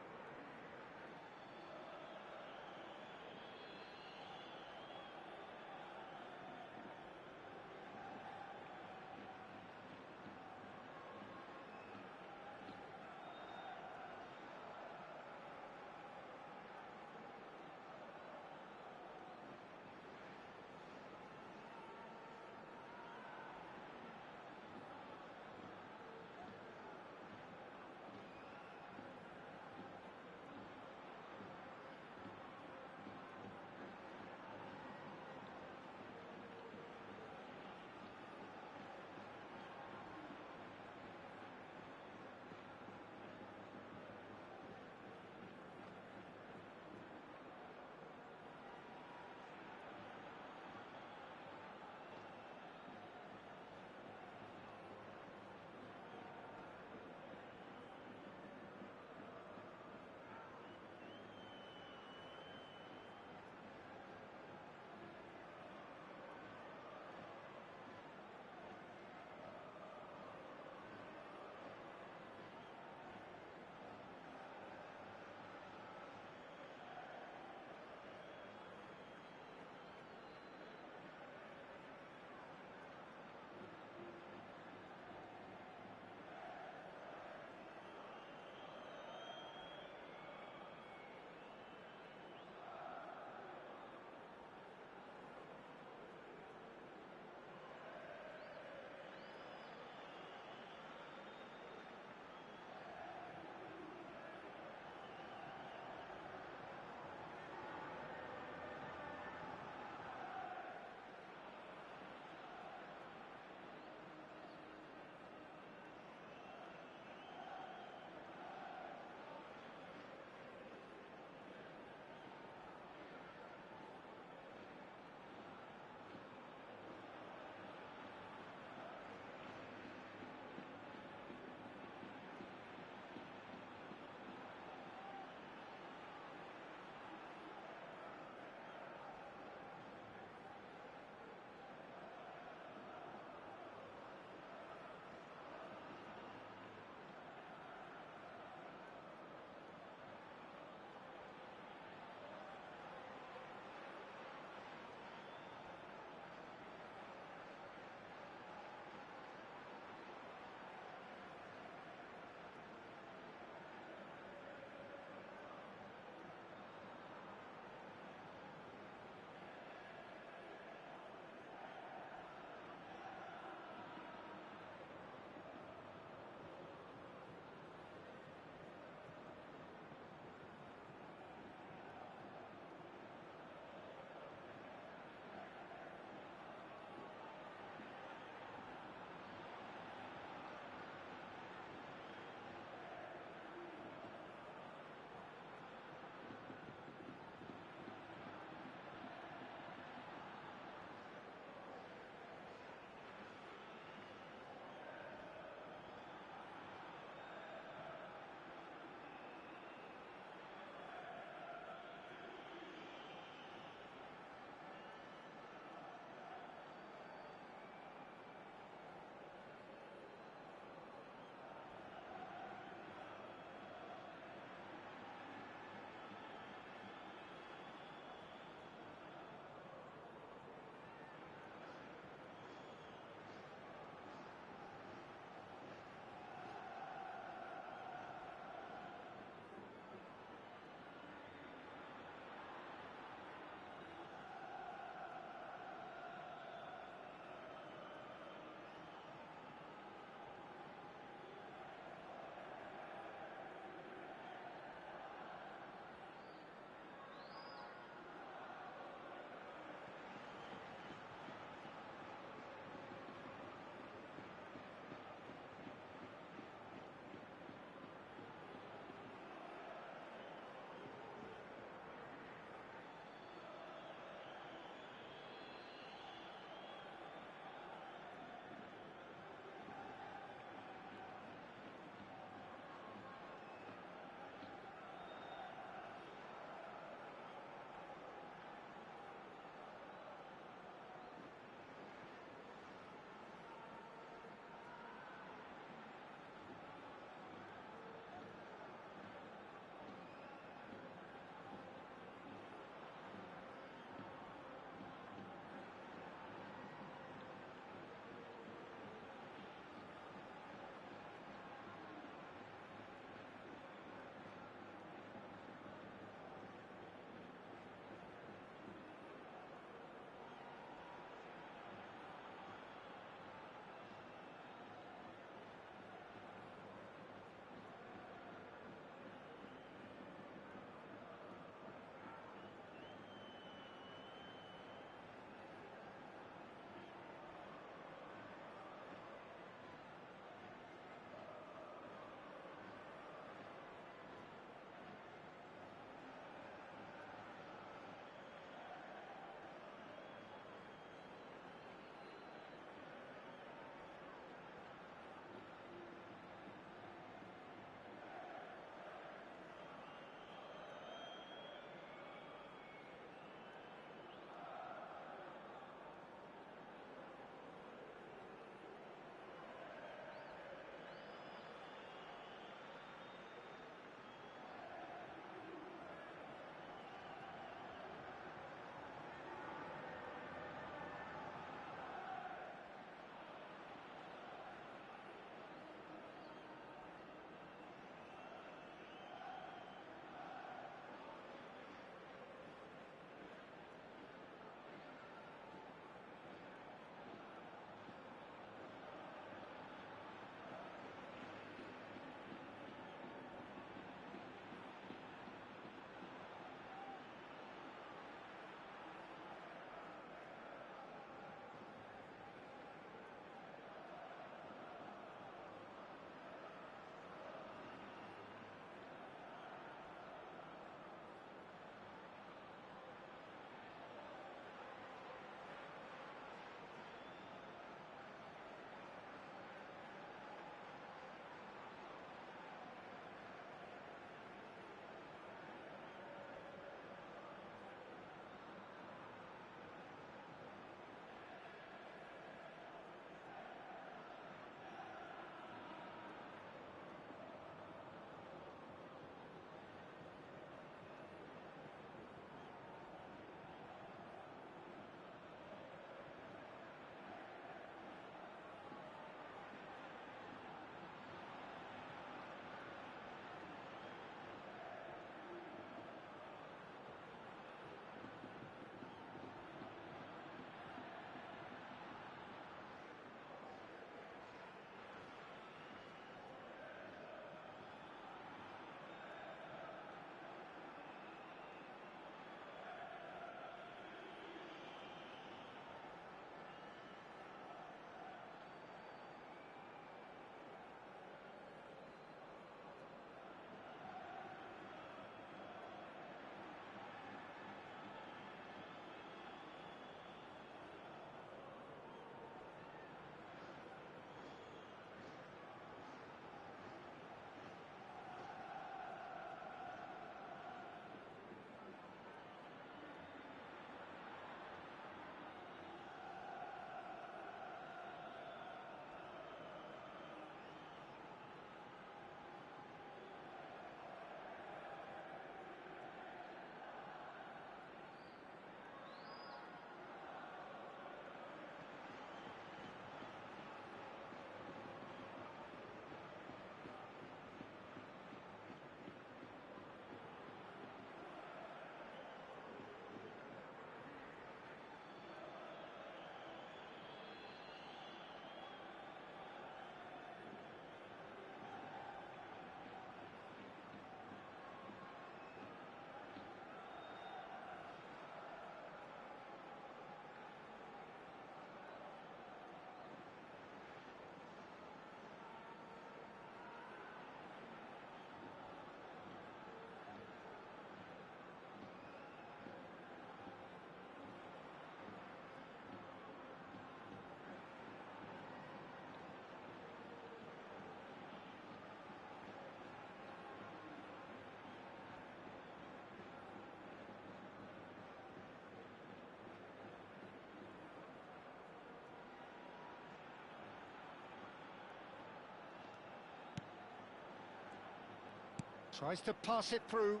Tries to pass it through.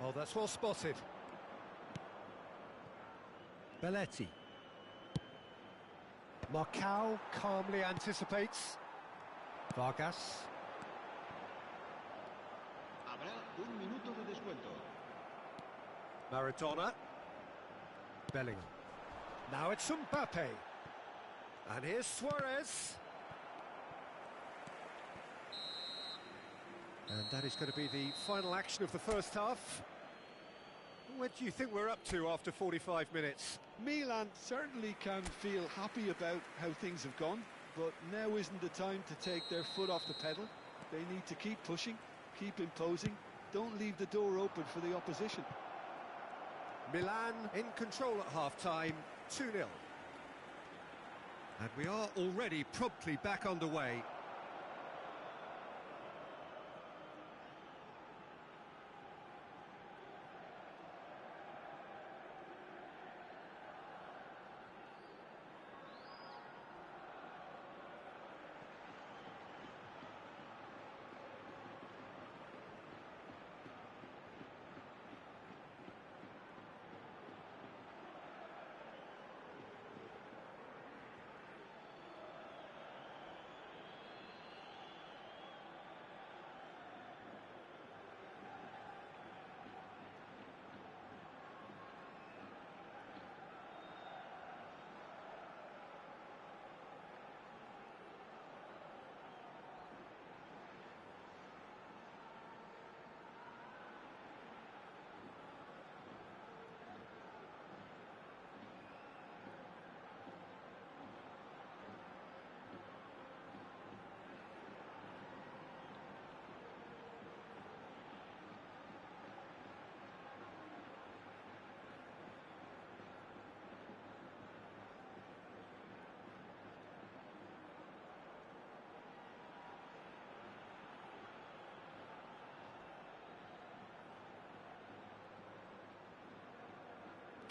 Oh, that's well spotted. Belletti. Marcao calmly anticipates. Vargas. Habrá un minuto de descuento. Maradona. Bellingham. Now it's Mbappe. And here's Suarez. And that is going to be the final action of the first half. What do you think we're up to after 45 minutes? Milan certainly can feel happy about how things have gone, but now isn't the time to take their foot off the pedal. They need to keep pushing, keep imposing, don't leave the door open for the opposition. Milan in control at half-time, 2-0. And we are already promptly back underway.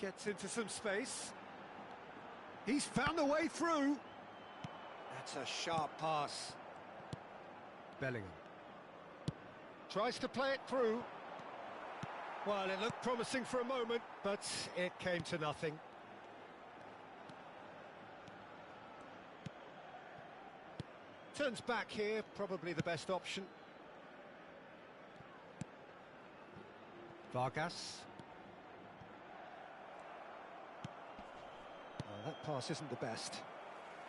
Gets into some space. He's found a way through. That's a sharp pass. Bellingham. Tries to play it through. Well, it looked promising for a moment, but it came to nothing. Turns back here, probably the best option. Vargas. That pass isn't the best.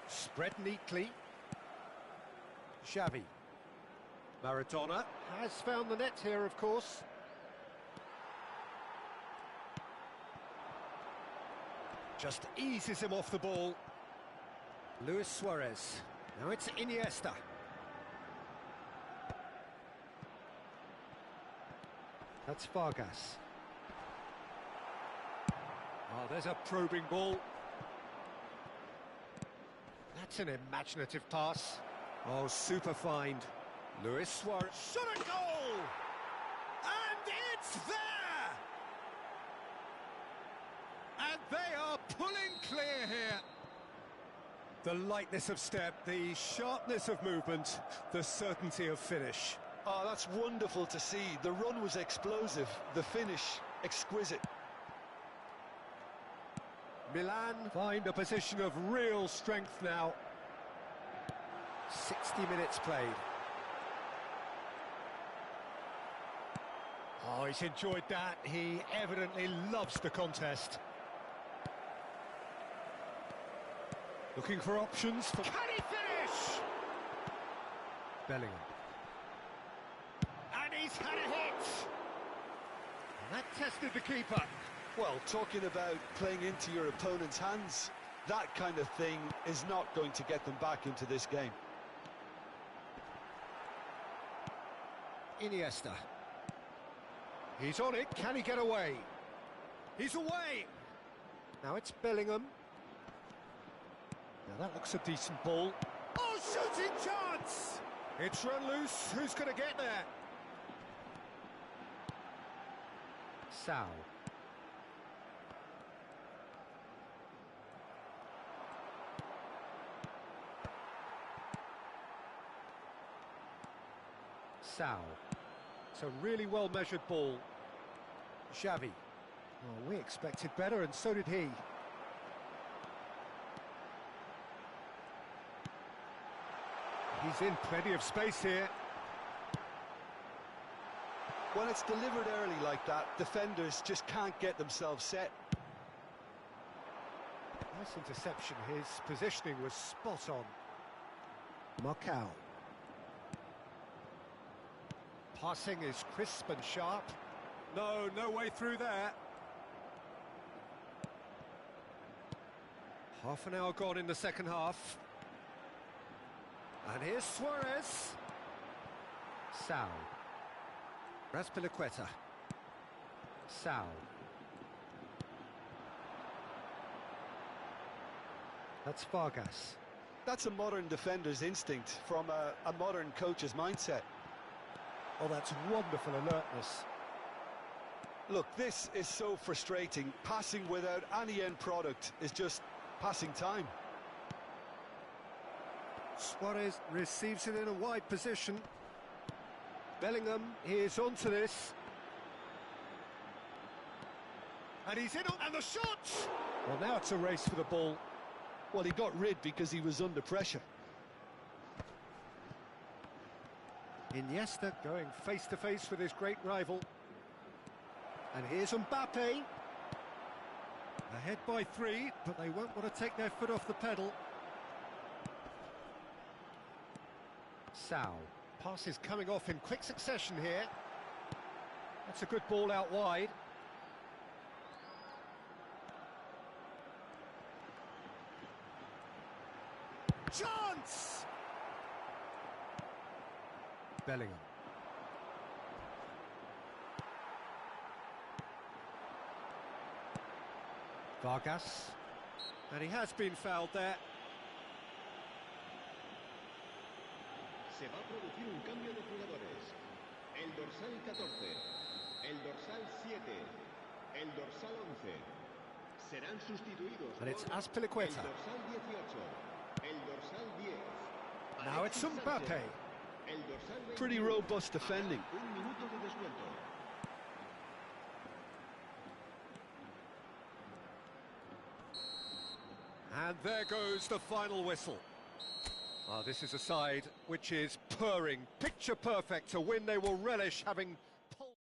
Spread neatly. Xavi. Maradona has found the net here, of course. Just eases him off the ball. Luis Suarez. Now it's Iniesta. That's Vargas. Oh, there's a probing ball. That's an imaginative pass. Oh, super find. Luis Suarez. Shot a goal! And it's there! And they are pulling clear here. The lightness of step, the sharpness of movement, the certainty of finish. Oh, that's wonderful to see. The run was explosive, the finish exquisite. Milan find a position of real strength now. 60 minutes played. Oh, he's enjoyed that. He evidently loves the contest. Looking for options. Can he finish? Bellingham. And he's had a hit. And that tested the keeper. Well, talking about playing into your opponent's hands, that kind of thing is not going to get them back into this game. Iniesta. He's on it. Can he get away? He's away. Now it's Bellingham. Now that looks a decent ball. Oh, shooting chance! It's run loose. Who's going to get there? Sal. Sal. It's a really well-measured ball. Xavi. Well, we expected better, and so did he. He's in plenty of space here. When it's delivered early like that, defenders just can't get themselves set. Nice interception. His positioning was spot on. Marcao. Passing is crisp and sharp. No way through there. Half an hour gone in the second half. And here's Suarez. Sal. Raspilicueta. Sal. That's Vargas. That's a modern defender's instinct from a modern coach's mindset. Oh, that's wonderful alertness. Look, this is so frustrating. Passing without any end product is just passing time. Suarez receives it in a wide position. Bellingham is onto this. And he's in, and the shot! Well, now it's a race for the ball. Well, he got rid because he was under pressure. Iniesta going face-to-face with his great rival. And here's Mbappe. Ahead by 3, but they won't want to take their foot off the pedal. Sal. Pass is coming off in quick succession here. That's a good ball out wide. Chance! Bellingham. Vargas. And he has been fouled there. Se va a producir un cambio de jugadores. El dorsal 14, el dorsal 7, el dorsal 11 serán sustituidos And it's por Azpilicueta. el dorsal 18, el dorsal 10. Now it's Alexis Mbappe. Sánchez, el dorsal 21. Pretty robust defending. Un minuto de descuento. And there goes the final whistle. This is a side which is purring, picture perfect, to win they will relish having pulled.